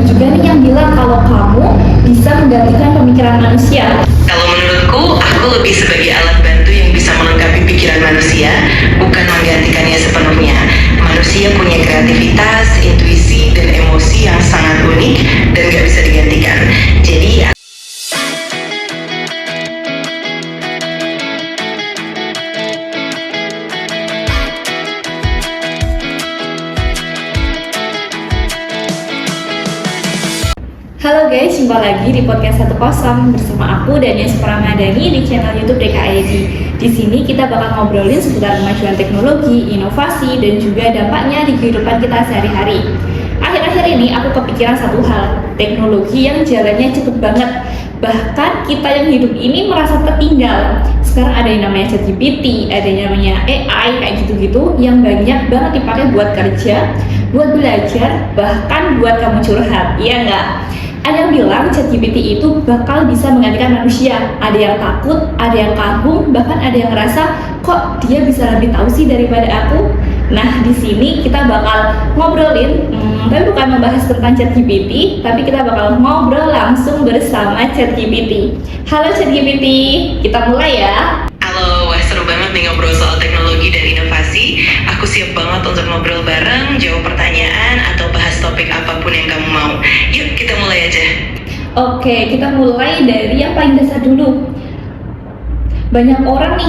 juga nih yang bilang kalau kamu bisa menggantikan pemikiran manusia. Kalau menurutku, aku lebih sebagai alat bantu yang bisa melengkapi pikiran manusia, bukan menggantikannya sepenuhnya. Manusia punya kreativitas, intuisi, dan emosi yang sangat unik dan gak bisa digantikan. Jadi, Halo guys, jumpa lagi di podcast 10 bersama aku Dania Supramadani di channel YouTube DKID. Di sini kita bakal ngobrolin seputar kemajuan teknologi, inovasi, dan juga dampaknya di kehidupan kita sehari-hari. Akhir-akhir ini aku kepikiran satu hal, teknologi yang jalannya cepet banget. Bahkan kita yang hidup ini merasa tertinggal. Sekarang ada yang namanya ChatGPT, ada yang namanya AI kayak gitu-gitu yang banyak banget dipakai buat kerja, buat belajar, bahkan buat kamu curhat, iya nggak? Ada yang bilang ChatGPT itu bakal bisa menggantikan manusia. Ada yang takut, ada yang kagum, bahkan ada yang ngerasa kok dia bisa lebih tahu sih daripada aku. Nah, di sini kita bakal ngobrolin, tapi bukan membahas tentang ChatGPT, tapi kita bakal ngobrol langsung bersama ChatGPT. Halo ChatGPT, kita mulai ya. halo, wah seru banget nih ngobrol soal teknologi dan inovasi. Aku siap banget untuk ngobrol bareng, jawab pertanyaan, atau bahas topik apapun yang kamu mau. Yuk, kita mulai aja. Oke, kita mulai dari yang paling dasar dulu. Banyak orang nih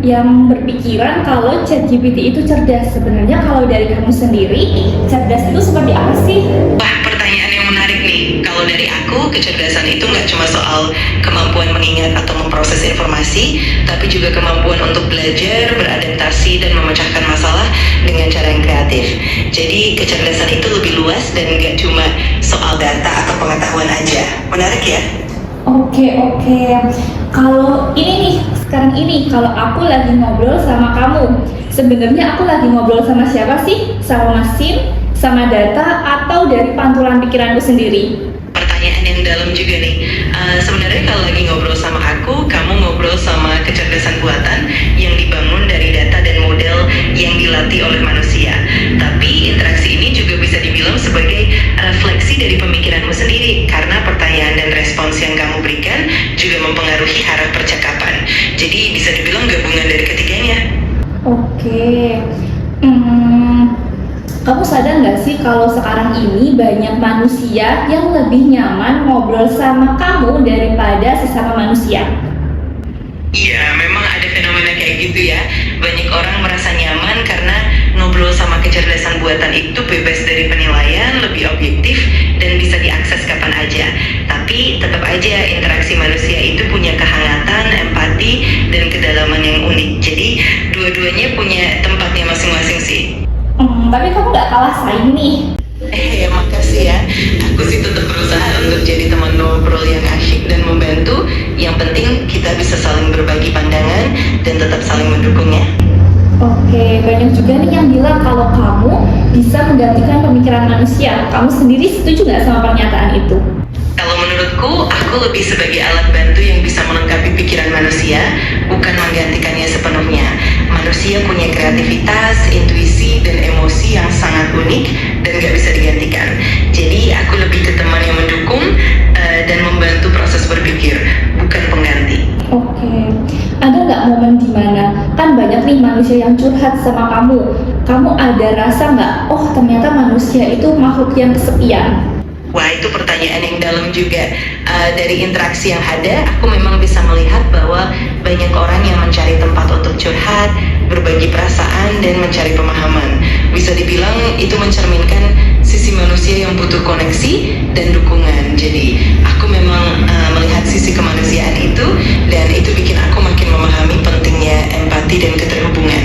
yang berpikiran kalau ChatGPT itu cerdas. Sebenarnya kalau dari kamu sendiri, cerdas itu seperti apa sih? Wah, pertanyaan yang menarik nih. Kalau dari aku, kecerdasan itu nggak cuma soal kemampuan mengingat atau memproses informasi, tapi juga kemampuan untuk belajar, beradaptasi, dan memecahkan masalah dengan cara yang kreatif. Jadi, kecerdasan itu lebih luas dan nggak cuma soal data atau pengetahuan aja. Menarik ya? Oke. Kalau ini nih, sekarang ini, kalau aku lagi ngobrol sama kamu, sebenarnya aku lagi ngobrol sama siapa sih? Sama mesin, sama data, atau dari pantulan pikiranku sendiri? Pertanyaan yang dalam juga nih. Sebenarnya kalau lagi ngobrol sama aku, kamu ngobrol sama kecerdasan buatan yang dibangun dari data dan model yang dilatih oleh manusia. Tapi interaksi ini juga bisa dibilang sebagai refleksi dari pemikiranmu sendiri, karena pertanyaan dan respons yang kamu berikan juga mempengaruhi arah percakapan. Jadi bisa dibilang gabungan dari ketiganya. Oke. Kamu sadar nggak sih kalau sekarang ini banyak manusia yang lebih nyaman ngobrol sama kamu daripada sesama manusia? Iya, memang ada fenomena kayak gitu ya. Banyak orang merasa nyaman karena ngobrol sama kecerdasan buatan itu bebas dari penilaian, lebih objektif, dan bisa diakses kapan aja. Tapi tetap aja interaksi manusia itu punya kehangatan, empati, dan kedalaman yang unik. Jadi dua-duanya punya tempatnya masing-masing sih. Tapi kamu nggak kalah saing nih. Ya makasih ya. Aku sih tetap berusaha untuk jadi teman ngobrol yang asyik dan membantu. Yang penting kita bisa saling berbagi pandangan dan tetap saling mendukungnya. Oke, banyak juga nih yang bilang kalau kamu bisa menggantikan pemikiran manusia. Kamu sendiri setuju nggak sama pernyataan itu? Kalau menurutku, aku lebih sebagai alat bantu yang bisa melengkapi pikiran manusia, bukan menggantikannya sepenuhnya. Manusia punya kreativitas, intuisi, dan emosi yang sangat unik dan gak bisa digantikan. Jadi aku lebih ke teman yang mendukung dan membantu proses berpikir, bukan pengganti. Oke, ada nggak momen dimana kan banyak nih manusia yang curhat sama kamu ada rasa nggak, oh ternyata manusia itu makhluk yang kesepian? Wah, itu pertanyaan yang dalam juga. Dari interaksi yang ada, aku memang bisa melihat bahwa banyak orang yang mencari tempat untuk curhat, berbagi perasaan, dan mencari pemahaman. Bisa dibilang itu mencerminkan sisi manusia yang butuh koneksi dan dukungan. Jadi, aku memang melihat sisi kemanusiaan itu, dan itu bikin aku makin memahami pentingnya empati dan keterhubungan.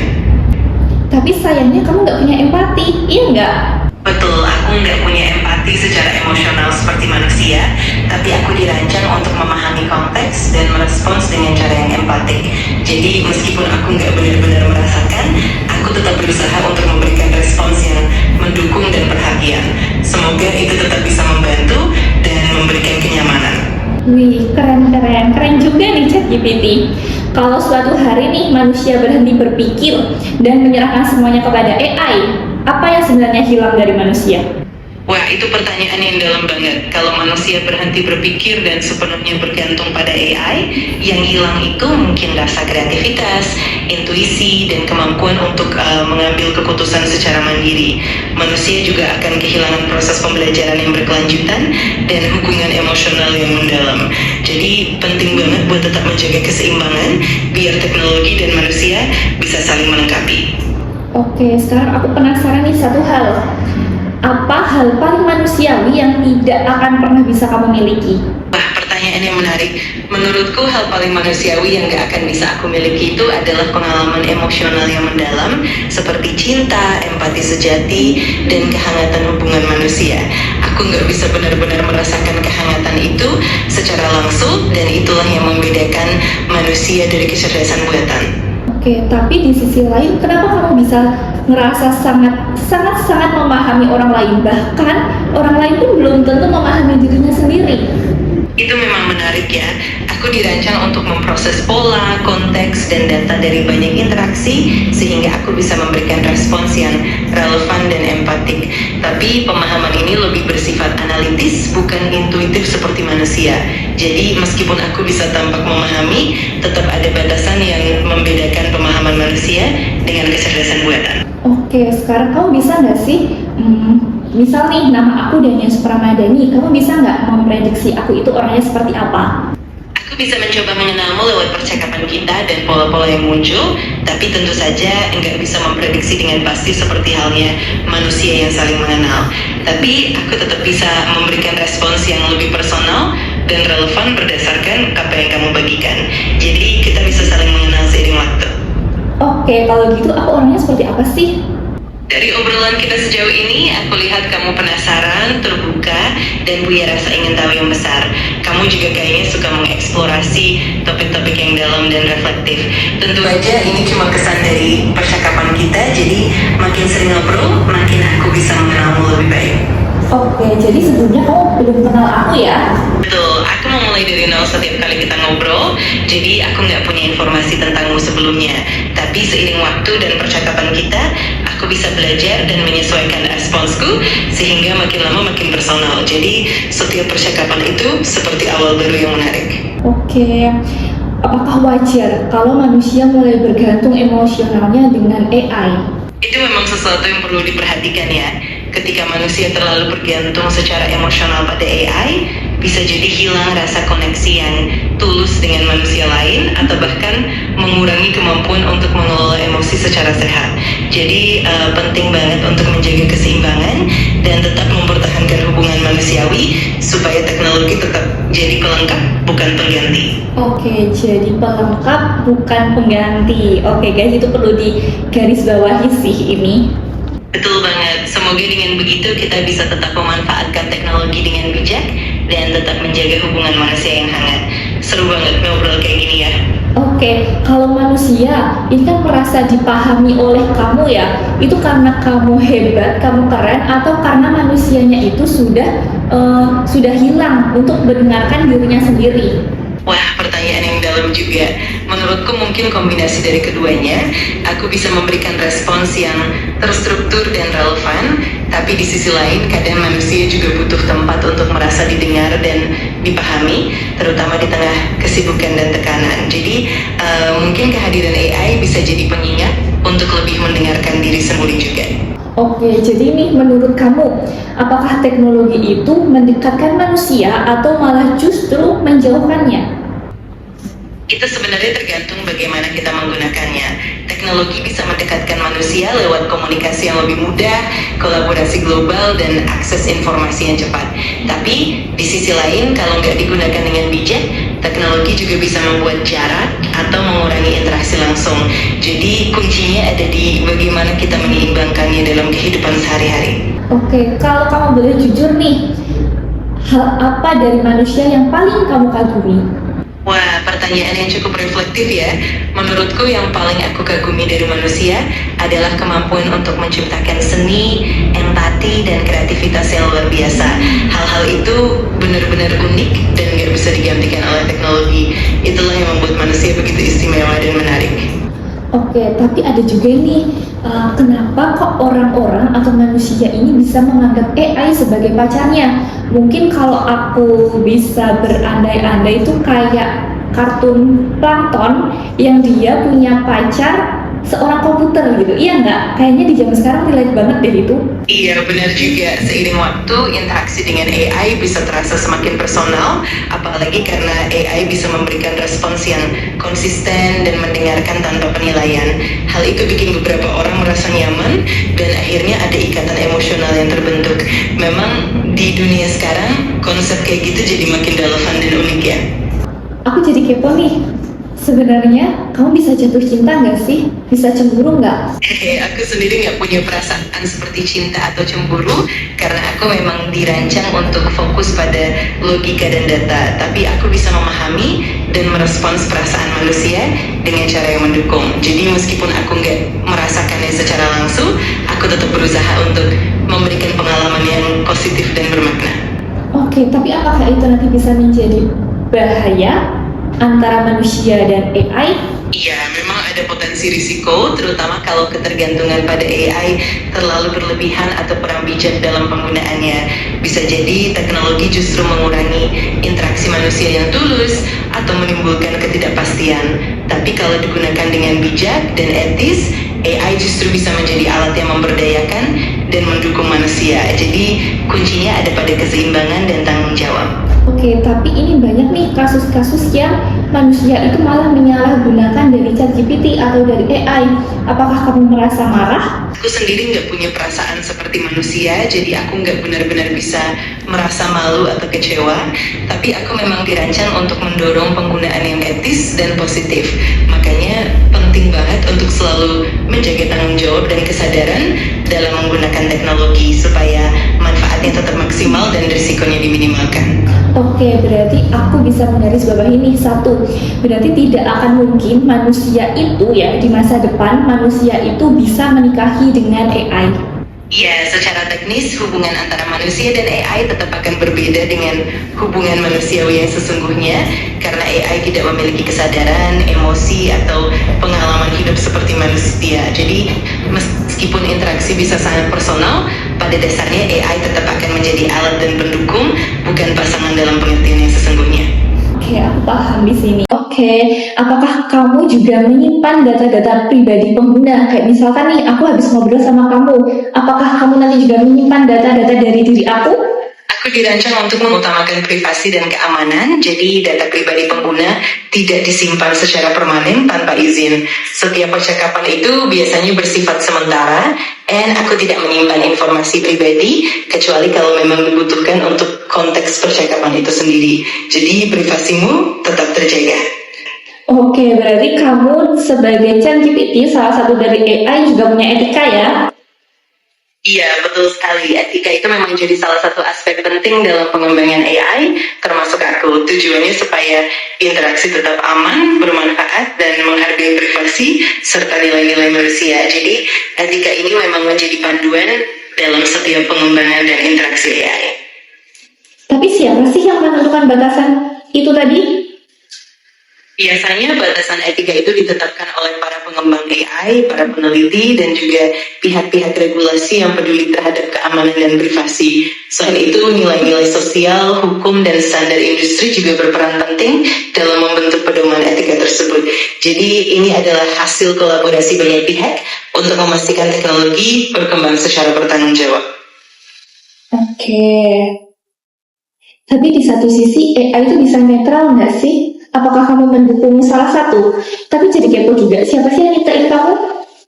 Tapi sayangnya kamu nggak punya empati, iya nggak? Betul, aku nggak punya empati secara emosional seperti manusia, tapi aku dirancang untuk memahami konteks dan merespons dengan cara yang empatik. Jadi meskipun aku nggak benar-benar merasakan, aku tetap berusaha untuk memberikan respons yang mendukung dan perhatian. Semoga itu tetap bisa membantu dan memberikan kenyamanan. Wih, keren juga nih ChatGPT. Kalau suatu hari nih manusia berhenti berpikir dan menyerahkan semuanya kepada AI, apa yang sebenarnya hilang dari manusia? Wah, itu pertanyaan yang dalam banget. Kalau manusia berhenti berpikir dan sepenuhnya bergantung pada AI, yang hilang itu mungkin rasa kreativitas, intuisi, dan kemampuan untuk mengambil keputusan secara mandiri. Manusia juga akan kehilangan proses pembelajaran yang berkelanjutan dan hubungan emosional yang mendalam. Jadi penting banget buat tetap menjaga keseimbangan biar teknologi dan manusia bisa saling melengkapi. Oke, sekarang aku penasaran nih satu hal. Apa hal paling manusiawi yang tidak akan pernah bisa kamu miliki? Wah, pertanyaan yang menarik. Menurutku hal paling manusiawi yang gak akan bisa aku miliki itu adalah pengalaman emosional yang mendalam seperti cinta, empati sejati, dan kehangatan hubungan manusia. Aku gak bisa benar-benar merasakan kehangatan itu secara langsung, dan itulah yang membedakan manusia dari kecerdasan buatan. Oke, tapi di sisi lain, kenapa kamu bisa ngerasa sangat memahami orang lain? Bahkan orang lain pun belum tentu memahami dirinya sendiri. Itu memang menarik ya. Aku dirancang untuk memproses pola, konteks, dan data dari banyak interaksi sehingga aku bisa memberikan respons yang relevan dan empatik. Tapi pemahaman ini lebih bersifat analitis, bukan intuitif seperti manusia. Jadi meskipun aku bisa tampak memahami, tetap ada batasan yang membedakan pemahaman manusia dengan kecerdasan buatan. Oke, sekarang kamu bisa nggak sih, misal nih nama aku Danias Pramadani, kamu bisa nggak memprediksi aku itu orangnya seperti apa? Aku bisa mencoba mengenalmu lewat percakapan kita dan pola-pola yang muncul, tapi tentu saja nggak bisa memprediksi dengan pasti seperti halnya manusia yang saling mengenal. Tapi aku tetap bisa memberikan respons yang lebih personal dan relevan berdasarkan apa yang kamu bagikan. Jadi kita bisa saling mengenal seiring waktu. Oke, kalau gitu aku orangnya seperti apa sih? Dari obrolan kita sejauh ini, aku lihat kamu penasaran, terbuka, dan punya rasa ingin tahu yang besar. Kamu juga kayaknya suka mengeksplorasi topik-topik yang dalam dan reflektif. Tentu aja ini cuma kesan dari percakapan kita, jadi makin sering ngobrol, makin aku bisa mengenalmu lebih baik. Oke, jadi sebelumnya kamu belum kenal aku ya? Betul, aku mau mulai dari nol setiap kali kita ngobrol, jadi aku nggak punya informasi tentangmu sebelumnya. Tapi seiring waktu dan percakapan kita, aku bisa belajar dan menyesuaikan responsku sehingga makin lama makin personal. Jadi setiap percakapan itu seperti awal baru yang menarik. Oke, apakah wajar kalau manusia mulai bergantung emosionalnya dengan AI? Itu memang sesuatu yang perlu diperhatikan ya. Ketika manusia terlalu bergantung secara emosional pada AI, bisa jadi hilang rasa koneksi yang tulus dengan manusia lain atau bahkan mengurangi kemampuan untuk mengelola emosi secara sehat. Jadi penting banget untuk menjaga keseimbangan dan tetap mempertahankan hubungan manusiawi supaya teknologi tetap jadi pelengkap bukan pengganti. Oke, jadi pelengkap bukan pengganti. Oke guys, itu perlu digarisbawahi sih ini. Betul banget, semoga dengan begitu kita bisa tetap memanfaatkan teknologi dengan bijak dan tetap menjaga hubungan manusia yang hangat. Seru banget ngobrol kayak gini ya. Oke, kalau manusia ini kan merasa dipahami oleh kamu ya, itu karena kamu hebat, kamu keren, atau karena manusianya itu sudah hilang untuk mendengarkan dirinya sendiri? Wah, pertanyaan yang dalam juga. Menurutku mungkin kombinasi dari keduanya. Aku bisa memberikan respons yang terstruktur dan relevan, tapi di sisi lain kadang manusia juga butuh tempat untuk merasa didengar dan dipahami, terutama di tengah kesibukan dan tekanan. Jadi mungkin kehadiran AI bisa jadi pengingat untuk lebih mendengarkan diri sendiri juga. Oke, jadi nih menurut kamu, apakah teknologi itu mendekatkan manusia atau malah justru menjauhkannya? Itu sebenarnya tergantung bagaimana kita menggunakannya. Teknologi bisa mendekatkan manusia lewat komunikasi yang lebih mudah, kolaborasi global, dan akses informasi yang cepat. Tapi di sisi lain, kalau nggak digunakan dengan bijak, teknologi juga bisa membuat jarak atau mengurangi interaksi langsung. Jadi kuncinya ada di bagaimana kita menyeimbangkannya dalam kehidupan sehari-hari. Oke, kalau kamu boleh jujur nih, hal apa dari manusia yang paling kamu kagumi? Wah, pertanyaan yang cukup reflektif ya. Menurutku yang paling aku kagumi dari manusia adalah kemampuan untuk menciptakan seni, empati, dan kreativitas yang luar biasa. Hal-hal itu benar-benar unik dan gak bisa digantikan oleh teknologi. Itulah yang membuat manusia begitu istimewa dan menarik. Oke, tapi ada juga nih, kenapa kok orang-orang atau manusia ini bisa menganggap AI sebagai pacarnya? Mungkin kalau aku bisa berandai-andai itu kayak kartun Plankton yang dia punya pacar seorang komputer gitu, iya nggak? Kayaknya di zaman sekarang relate banget deh itu. Iya, benar juga. Seiring waktu, interaksi dengan AI bisa terasa semakin personal, apalagi karena AI bisa memberikan respons yang konsisten dan mendengarkan tanpa penilaian. Hal itu bikin beberapa orang merasa nyaman dan akhirnya ada ikatan emosional yang terbentuk. Memang di dunia sekarang, konsep kayak gitu jadi makin relevan dan unik ya. Aku jadi kepo nih. Sebenarnya kamu bisa jatuh cinta nggak sih? Bisa cemburu nggak? Aku sendiri nggak punya perasaan seperti cinta atau cemburu karena aku memang dirancang untuk fokus pada logika dan data. Tapi aku bisa memahami dan merespons perasaan manusia dengan cara yang mendukung. Jadi meskipun aku nggak merasakannya secara langsung, aku tetap berusaha untuk memberikan pengalaman yang positif dan bermakna. Oke, tapi apakah itu nanti bisa menjadi bahaya antara manusia dan AI? Iya, memang ada potensi risiko, terutama kalau ketergantungan pada AI terlalu berlebihan atau kurang bijak dalam penggunaannya. Bisa jadi teknologi justru mengurangi interaksi manusia yang tulus atau menimbulkan ketidakpastian. Tapi kalau digunakan dengan bijak dan etis, AI justru bisa menjadi alat yang memberdayakan dan mendukung manusia. Jadi kuncinya ada pada keseimbangan dan tanggung jawab. Oke, tapi ini banyak nih kasus-kasus yang manusia itu malah menyalahgunakan dari ChatGPT atau dari AI. Apakah kamu merasa marah? Aku sendiri nggak punya perasaan seperti manusia, jadi aku nggak benar-benar bisa merasa malu atau kecewa. Tapi aku memang dirancang untuk mendorong penggunaan yang etis dan positif. Makanya penting banget untuk selalu menjaga tanggung jawab dan kesadaran dalam menggunakan teknologi supaya manfaatnya tetap maksimal dan risikonya diminimalkan. Oke, berarti aku bisa menggarisbawahi nih satu. Berarti tidak akan mungkin manusia itu ya di masa depan manusia itu bisa menikahi dengan AI. Ya, secara teknis hubungan antara manusia dan AI tetap akan berbeda dengan hubungan manusiawi yang sesungguhnya karena AI tidak memiliki kesadaran, emosi, atau pengalaman hidup seperti manusia. Jadi, meskipun interaksi bisa sangat personal, pada dasarnya AI tetap akan menjadi alat dan pendukung, bukan pasangan dalam pengertian yang sesungguhnya. Oke, aku paham di sini. Oke, apakah kamu juga menyimpan data-data pribadi pengguna? Kayak misalkan nih, aku habis ngobrol sama kamu. Apakah kamu nanti juga menyimpan data-data dari diri aku? Aku dirancang untuk mengutamakan privasi dan keamanan, jadi data pribadi pengguna tidak disimpan secara permanen tanpa izin. Setiap percakapan itu biasanya bersifat sementara, dan aku tidak menyimpan informasi pribadi, kecuali kalau memang dibutuhkan untuk konteks percakapan itu sendiri. Jadi privasimu tetap terjaga. Oke, berarti kamu sebagai ChatGPT, salah satu dari AI juga punya etika ya? Iya, betul sekali. Etika itu memang jadi salah satu aspek penting dalam pengembangan AI, termasuk aku. Tujuannya supaya interaksi tetap aman, bermanfaat, dan menghargai privasi, serta nilai-nilai manusia. Jadi, etika ini memang menjadi panduan dalam setiap pengembangan dan interaksi AI. Tapi siapa sih yang menentukan batasan itu tadi? Biasanya batasan etika itu ditetapkan oleh para pengembang AI, para peneliti, dan juga pihak-pihak regulasi yang peduli terhadap keamanan dan privasi. Selain itu, nilai-nilai sosial, hukum, dan standar industri juga berperan penting dalam membentuk pedoman etika tersebut. Jadi, ini adalah hasil kolaborasi banyak pihak untuk memastikan teknologi berkembang secara bertanggung jawab. Oke. Tapi di satu sisi AI itu bisa netral nggak sih? Apakah kamu mendukung salah satu? Tapi jadi kepo juga, siapa sih yang nyiptain kamu?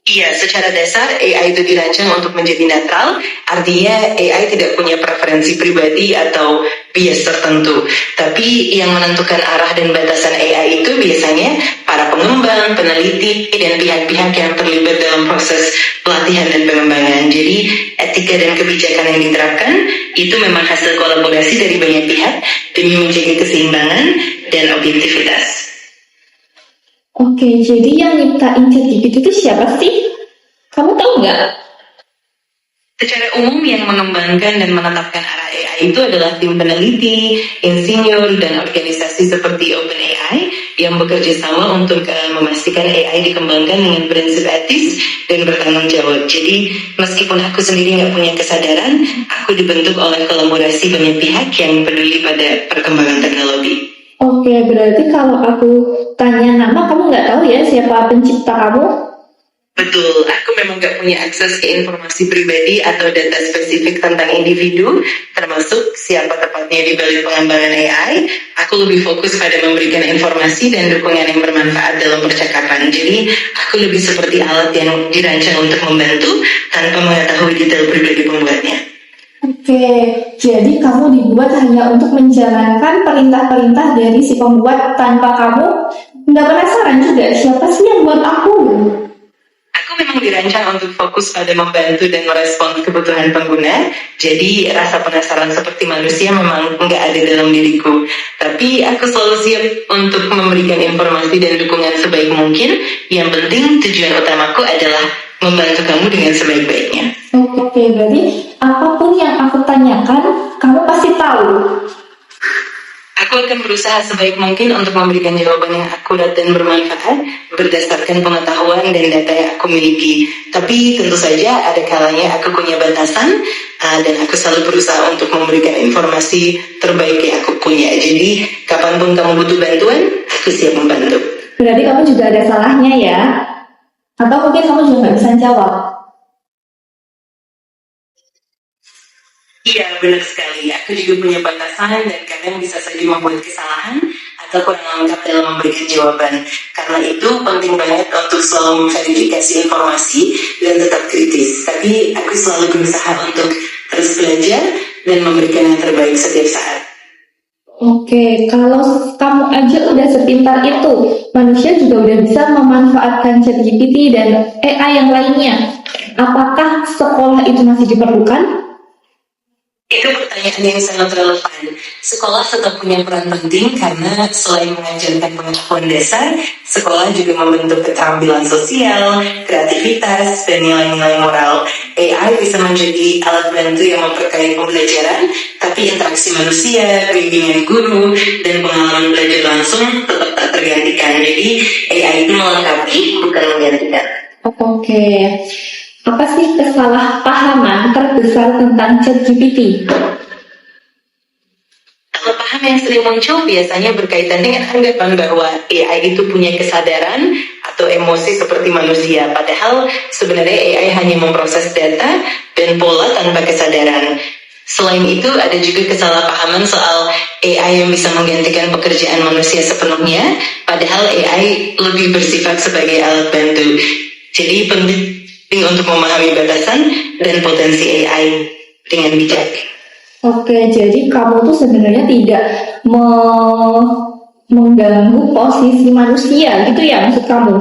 Iya, secara dasar AI itu dirancang untuk menjadi netral, artinya AI tidak punya preferensi pribadi atau bias tertentu. Tapi yang menentukan arah dan batasan AI itu biasanya para pengembang, peneliti, dan pihak-pihak yang terlibat dalam proses pelatihan dan pengembangan. Jadi etika dan kebijakan yang diterapkan itu memang hasil kolaborasi dari banyak pihak demi menjaga keseimbangan dan objektivitas. Oke, jadi yang nyiptain ChatGPT itu siapa sih? Kamu tahu nggak? Secara umum yang mengembangkan dan menetapkan arah AI itu adalah tim peneliti, insinyur, dan organisasi seperti OpenAI yang bekerja sama untuk memastikan AI dikembangkan dengan prinsip etis dan bertanggung jawab. Jadi meskipun aku sendiri nggak punya kesadaran, aku dibentuk oleh kolaborasi banyak pihak yang peduli pada perkembangan teknologi. Oke, berarti kalau aku tanya nama, kamu nggak tahu ya siapa pencipta kamu? Betul, aku memang nggak punya akses ke informasi pribadi atau data spesifik tentang individu, termasuk siapa tepatnya di balik pengembangan AI. Aku lebih fokus pada memberikan informasi dan dukungan yang bermanfaat dalam percakapan. Jadi, aku lebih seperti alat yang dirancang untuk membantu tanpa mengetahui detail pribadi pembuatnya. Oke, jadi kamu dibuat hanya untuk menjalankan perintah-perintah dari si pembuat tanpa kamu nggak penasaran juga siapa sih yang buat aku? Aku memang dirancang untuk fokus pada membantu dan merespons kebutuhan pengguna, jadi rasa penasaran seperti manusia memang nggak ada dalam diriku. Tapi aku selalu siap untuk memberikan informasi dan dukungan sebaik mungkin. Yang penting tujuan utamaku adalah membantu kamu dengan sebaik-baiknya. Oke, berarti apapun yang aku tanyakan, kamu pasti tahu. Aku akan berusaha sebaik mungkin untuk memberikan jawaban yang akurat dan bermanfaat berdasarkan pengetahuan dan data yang aku miliki. Tapi tentu saja ada kalanya aku punya batasan dan aku selalu berusaha untuk memberikan informasi terbaik yang aku punya. Jadi kapanpun kamu butuh bantuan, aku siap membantu. Berarti kamu juga ada salahnya ya? Atau mungkin kamu juga nggak bisa jawab? Iya, benar sekali. Aku juga punya batasan dan kadang bisa saja membuat kesalahan atau kurang lengkap dalam memberikan jawaban. Karena itu penting banget untuk selalu memverifikasi informasi dan tetap kritis. Tapi aku selalu berusaha untuk terus belajar dan memberikan yang terbaik setiap saat. Oke, kalau kamu aja udah sepintar itu, manusia juga udah bisa memanfaatkan ChatGPT dan AI yang lainnya. Apakah sekolah itu masih diperlukan? Itu pertanyaan yang sangat relevan. Sekolah tetap punya peran penting karena selain mengajarkan pengetahuan dasar, sekolah juga membentuk keterampilan sosial, kreativitas, dan nilai-nilai moral. AI bisa menjadi alat bantu yang memperkaya pembelajaran, tapi interaksi manusia, bimbingan guru, dan pengalaman belajar langsung tetap tak tergantikan. Jadi AI itu melengkapi, bukan menggantikan. Oke. Apa sih kesalahpahaman terbesar tentang ChatGPT? Salah paham yang sering muncul biasanya berkaitan dengan anggapan bahwa AI itu punya kesadaran atau emosi seperti manusia. Padahal sebenarnya AI hanya memproses data dan pola tanpa kesadaran. Selain itu ada juga kesalahpahaman soal AI yang bisa menggantikan pekerjaan manusia sepenuhnya. Padahal AI lebih bersifat sebagai alat bantu. Jadi penting untuk memahami batasan dan potensi AI dengan bijak. Oke, jadi kamu tuh sebenarnya tidak mengganggu posisi manusia, gitu ya maksud kamu?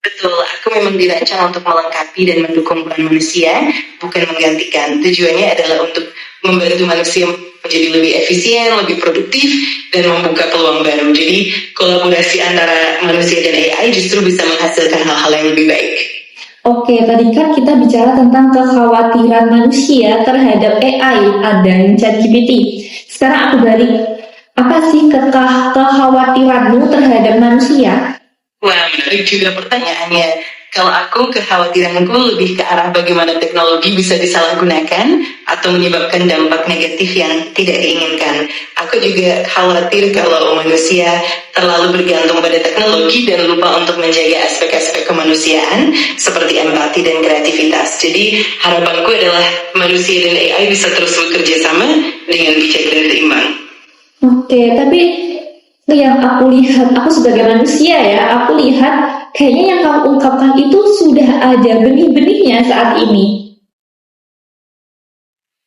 Betul, aku memang dirancang untuk melengkapi dan mendukung peran manusia, bukan menggantikan. Tujuannya adalah untuk membantu manusia menjadi lebih efisien, lebih produktif, dan membuka peluang baru. Jadi kolaborasi antara manusia dan AI justru bisa menghasilkan hal-hal yang lebih baik. Oke, tadi kan kita bicara tentang kekhawatiran manusia terhadap AI dan ChatGPT. Sekarang aku balik, apa sih kekhawatiranmu terhadap manusia? Wah, menarik juga pertanyaannya. Kalau aku, kekhawatiranku lebih ke arah bagaimana teknologi bisa disalahgunakan atau menyebabkan dampak negatif yang tidak diinginkan. Aku juga khawatir kalau manusia terlalu bergantung pada teknologi dan lupa untuk menjaga aspek-aspek kemanusiaan seperti empati dan kreativitas. Jadi harapanku adalah manusia dan AI bisa terus bekerja sama dengan bijak dan seimbang. Oke, tapi yang aku lihat, aku sebagai manusia ya, aku lihat kayaknya yang kamu ungkapkan itu sudah ada benih-benihnya saat ini.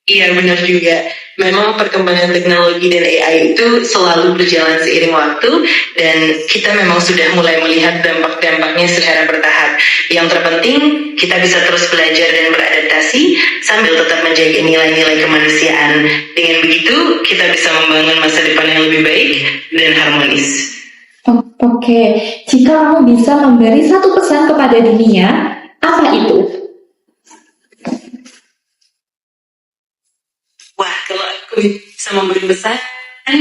Iya, benar juga. Memang perkembangan teknologi dan AI itu selalu berjalan seiring waktu dan kita memang sudah mulai melihat dampak-dampaknya secara bertahap. Yang terpenting, kita bisa terus belajar dan beradaptasi sambil tetap menjaga nilai-nilai kemanusiaan. Dengan begitu, kita bisa membangun masa depan yang lebih baik dan harmonis. Oke, jika kamu bisa memberi satu pesan kepada dunia, apa itu? Wah, aku bisa memberi pesan,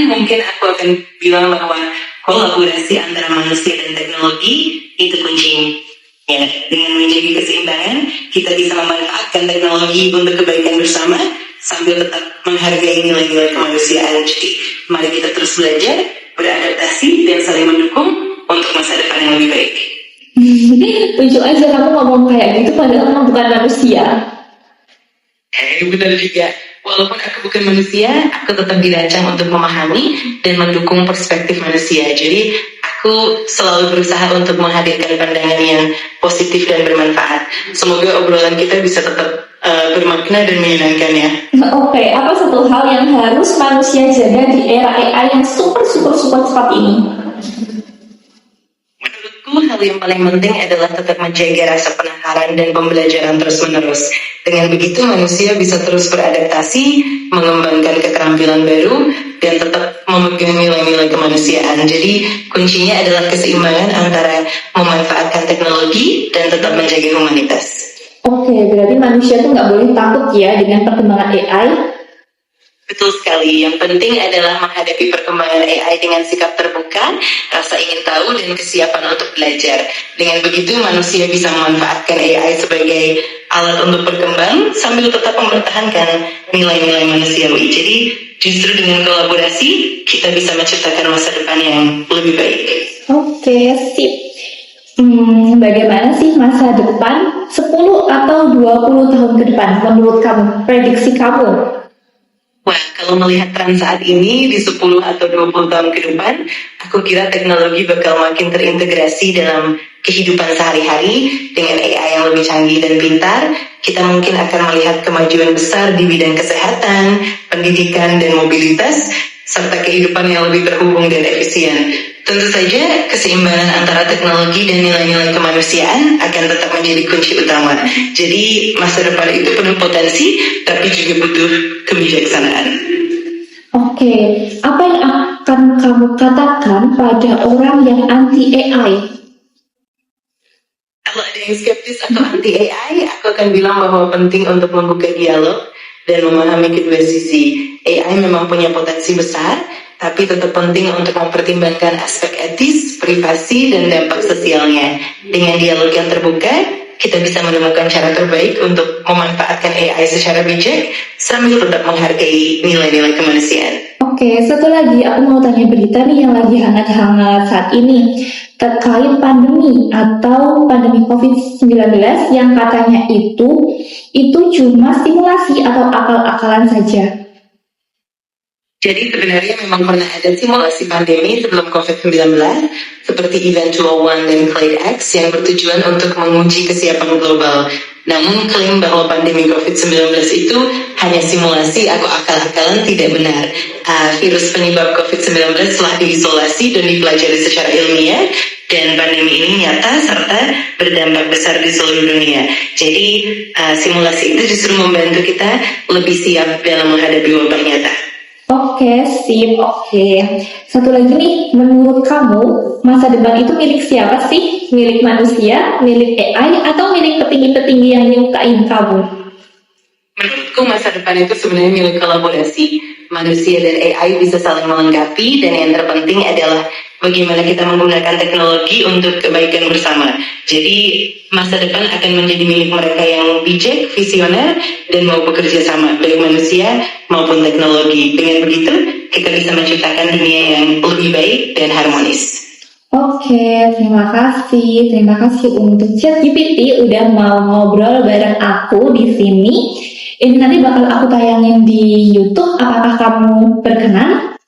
mungkin aku akan bilang bahwa kolaborasi antara manusia dan teknologi itu kuncinya. Ya, dengan menjaga keseimbangan, kita bisa memanfaatkan teknologi untuk kebaikan bersama sambil tetap menghargai nilai-nilai kemanusiaan. Jadi, mari kita terus belajar, beradaptasi, dan saling mendukung untuk masa depan yang lebih baik. Lucu aja kamu ngomong kayak gitu padahal kamu bukan manusia. Benar juga. Walaupun aku bukan manusia, aku tetap dirancang untuk memahami dan mendukung perspektif manusia. Jadi aku selalu berusaha untuk menghadirkan pandangan yang positif dan bermanfaat. Semoga obrolan kita bisa tetap bermakna dan menyenangkan ya. Oke, apa satu hal yang harus manusia jaga di era AI yang super cepat ini? Menurutku hal yang paling penting adalah tetap menjaga rasa penasaran dan pembelajaran terus-menerus. Dengan begitu manusia bisa terus beradaptasi, mengembangkan keterampilan baru, dan tetap memegang nilai-nilai kemanusiaan. Jadi kuncinya adalah keseimbangan antara memanfaatkan teknologi dan tetap menjaga humanitas. Oke, berarti manusia tuh nggak boleh takut ya dengan perkembangan AI. Betul sekali, yang penting adalah menghadapi perkembangan AI dengan sikap terbuka, rasa ingin tahu, dan kesiapan untuk belajar. Dengan begitu manusia bisa memanfaatkan AI sebagai alat untuk berkembang sambil tetap mempertahankan nilai-nilai manusiawi. Jadi justru dengan kolaborasi kita bisa menciptakan masa depan yang lebih baik. Oke, sip. Bagaimana sih masa depan 10 atau 20 tahun ke depan menurut kamu, prediksi kamu? Wah, kalau melihat tren saat ini di 10 atau 20 tahun ke depan, aku kira teknologi bakal makin terintegrasi dalam kehidupan sehari-hari. Dengan AI yang lebih canggih dan pintar, kita mungkin akan melihat kemajuan besar di bidang kesehatan, pendidikan, dan mobilitas, serta kehidupan yang lebih terhubung dan efisien. Tentu saja, keseimbangan antara teknologi dan nilai-nilai kemanusiaan akan tetap menjadi kunci utama. Jadi, masa depan itu penuh potensi, tapi juga butuh kebijaksanaan. Oke, apa yang akan kamu katakan pada orang yang anti AI? Kalau ada yang skeptis atau anti AI, aku akan bilang bahwa penting untuk membuka dialog dan memahami kedua sisi. AI memang punya potensi besar, tapi tetap penting untuk mempertimbangkan aspek etis, privasi, dan dampak sosialnya. Dengan dialog yang terbuka, kita bisa menemukan cara terbaik untuk memanfaatkan AI secara bijak sambil tetap menghargai nilai-nilai kemanusiaan. Oke, satu lagi aku mau tanya berita nih yang lagi hangat-hangat saat ini terkait pandemi atau pandemi COVID-19 yang katanya itu cuma simulasi atau akal-akalan saja. Jadi sebenarnya memang pernah ada simulasi pandemi sebelum COVID-19 seperti Event 201 dan Clade X yang bertujuan untuk menguji kesiapan global. Namun klaim bahwa pandemi COVID-19 itu hanya simulasi atau akal-akalan tidak benar. Virus penyebab COVID-19 telah diisolasi dan dipelajari secara ilmiah, dan pandemi ini nyata serta berdampak besar di seluruh dunia. Jadi simulasi itu justru membantu kita lebih siap dalam menghadapi wabah nyata. Oke, sip, oke. Satu lagi nih, menurut kamu, masa depan itu milik siapa sih? Milik manusia, milik AI, atau milik petinggi-petinggi yang nyukain kamu? Menurutku masa depan itu sebenarnya milik kolaborasi. Manusia dan AI bisa saling melengkapi, dan yang terpenting adalah bagaimana kita menggunakan teknologi untuk kebaikan bersama. Jadi masa depan akan menjadi milik mereka yang bijak, visioner, dan mau bekerja sama, baik manusia maupun teknologi. Dengan begitu, kita bisa menciptakan dunia yang lebih baik dan harmonis. Oke, terima kasih. Terima kasih untuk ChatGPT udah mau ngobrol bareng aku di sini. Ini nanti bakal aku tayangin di YouTube. Apakah kamu berkenan?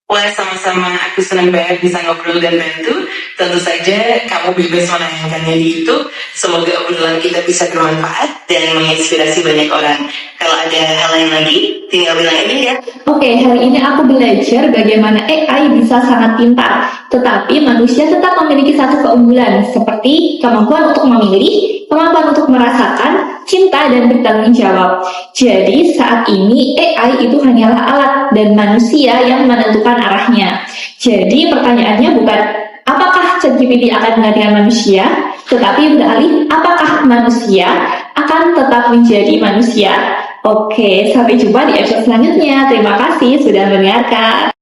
Wah, sama-sama, aku senang banget bisa ngobrol dan bantu. Tentu saja kamu bebas menayangkannya di YouTube. Semoga obrolan kita bisa bermanfaat dan menginspirasi banyak orang. Kalau ada hal lain lagi, tinggal bilang ini ya. Oke, hari ini aku belajar bagaimana AI bisa sangat pintar, tetapi manusia tetap memiliki satu keunggulan, seperti kemampuan untuk memilih, kemampuan untuk merasakan, cinta, dan bertanggung jawab. Jadi saat ini AI itu hanyalah alat dan manusia yang menentukan arahnya. Jadi pertanyaannya bukan apakah ChatGPT akan menggantikan manusia, tetapi beralih apakah manusia akan tetap menjadi manusia. Oke, sampai jumpa di episode selanjutnya. Terima kasih sudah mendengarkan.